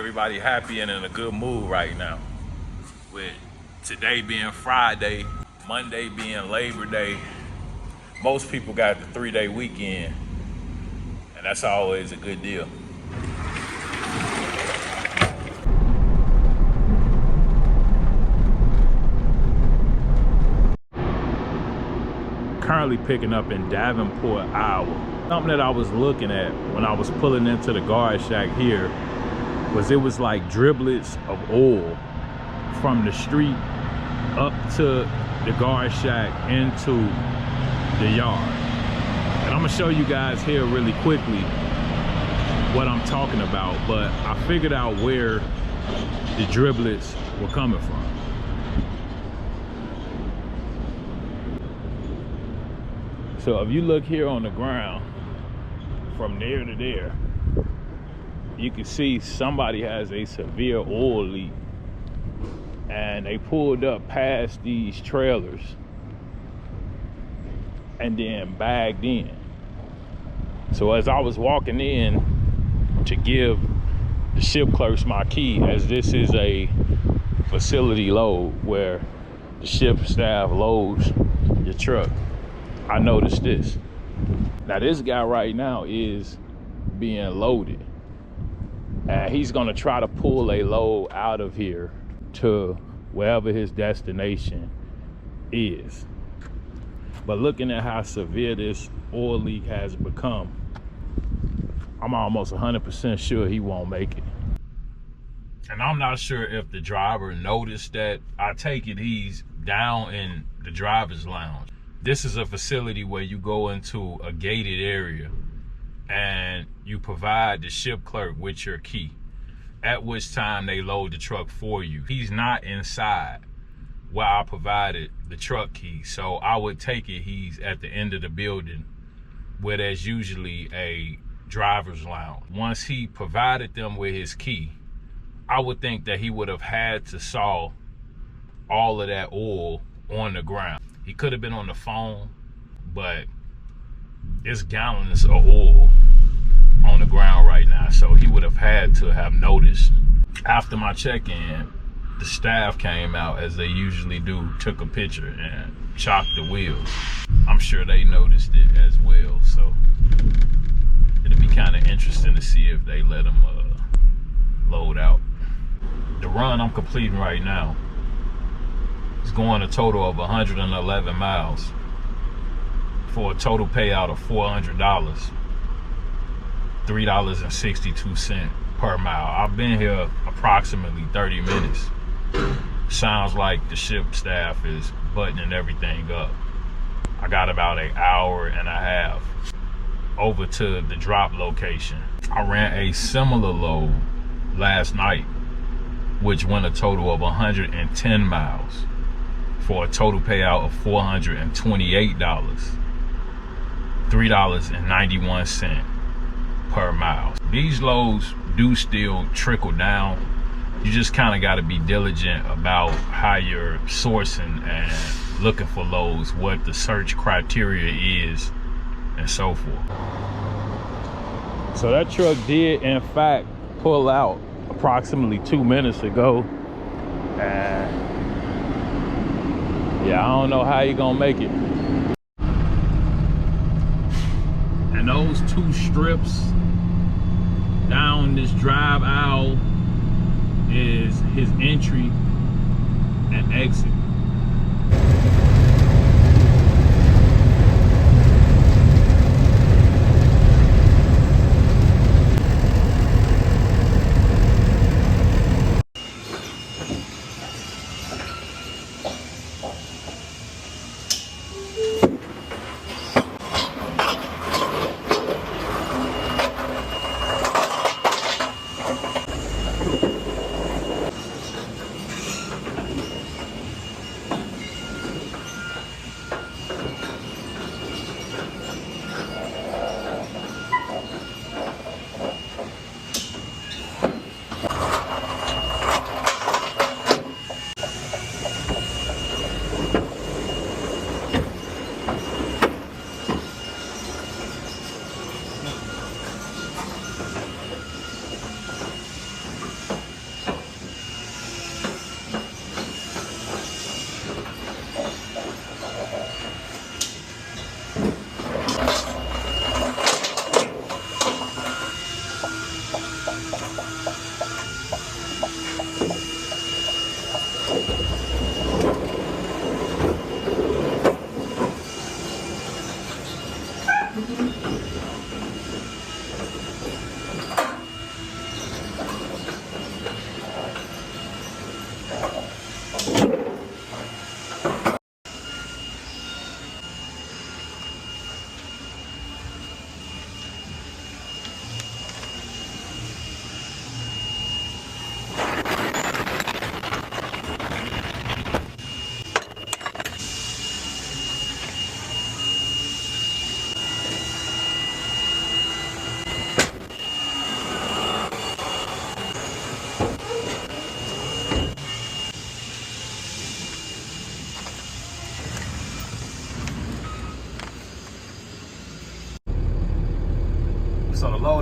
everybody happy and in a good mood right now. With today being Friday, Monday being Labor Day, most people got the 3-day weekend, and that's always a good deal. Currently picking up in Davenport, Iowa. Something that I was looking at when I was pulling into the guard shack here was it was like driblets of oil from the street up to the guard shack into the yard. And I'm gonna show you guys here really quickly what I'm talking about, but I figured out where the driblets were coming from. So if you look here on the ground, from there to there, you can see somebody has a severe oil leak, and they pulled up past these trailers and then bagged in. So as I was walking in to give the ship clerks my key, as this is a facility load where the ship staff loads your truck, I noticed this. Now this guy right now is being loaded, and he's gonna try to pull a load out of here to wherever his destination is. But looking at how severe this oil leak has become, I'm almost 100% sure he won't make it. And I'm not sure if the driver noticed that. I take it he's down in the driver's lounge. This is a facility where you go into a gated area and you provide the ship clerk with your key, at which time they load the truck for you. He's not inside where I provided the truck key, so I would take it he's at the end of the building where there's usually a driver's lounge. Once he provided them with his key, I would think that he would have had to saw all of that oil on the ground. He could have been on the phone, but it's gallons of oil on the ground right now, so he would have had to have noticed. After my check-in, the staff came out, as they usually do, took a picture and chalked the wheels. I'm sure they noticed it as well, so it'll be kind of interesting to see if they let him load out. The run I'm completing right now is going a total of 111 miles for a total payout of $400, $3.62 per mile. I've been here approximately 30 minutes. Sounds like the ship staff is buttoning everything up. I got about an hour and a half over to the drop location. I ran a similar load last night, which went a total of 110 miles for a total payout of $428, $3.91 per mile. These loads do still trickle down. You just kind of got to be diligent about how you're sourcing and looking for loads, what the search criteria is, and so forth. So that truck did in fact pull out approximately 2 minutes ago, and yeah, I don't know how you're gonna make it. And those two strips down this drive aisle is his entry and exit.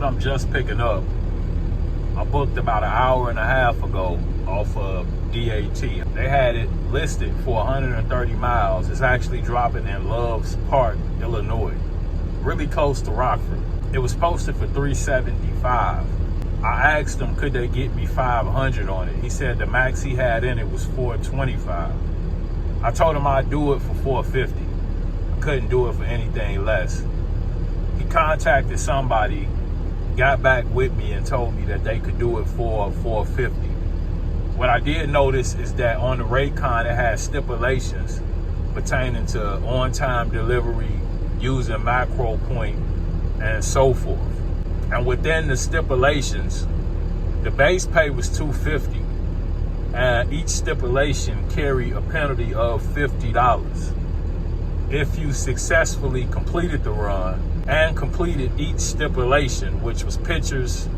I'm just picking up. I booked about an hour and a half ago off of DAT. They had it listed for 130 miles. It's actually dropping in Loves Park, Illinois, really close to Rockford. It was posted for $375. I asked him, could they get me 500 on it? He said the max he had in it was $425. I told him I'd do it for $450. I couldn't do it for anything less. He contacted somebody, got back with me and told me that they could do it for $450. What I did notice is that on the Raycon, it has stipulations pertaining to on-time delivery, using macro point, and so forth. And within the stipulations, the base pay was $250, and each stipulation carried a penalty of $50 if you successfully completed the run and completed each stipulation, which was pictures,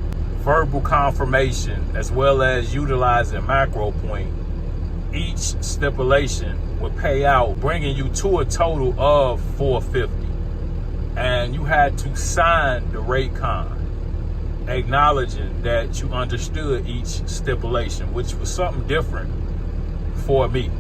verbal confirmation, as well as utilizing macro point. Each stipulation would pay out, bringing you to a total of $450. And you had to sign the Raycon, acknowledging that you understood each stipulation, which was something different for me.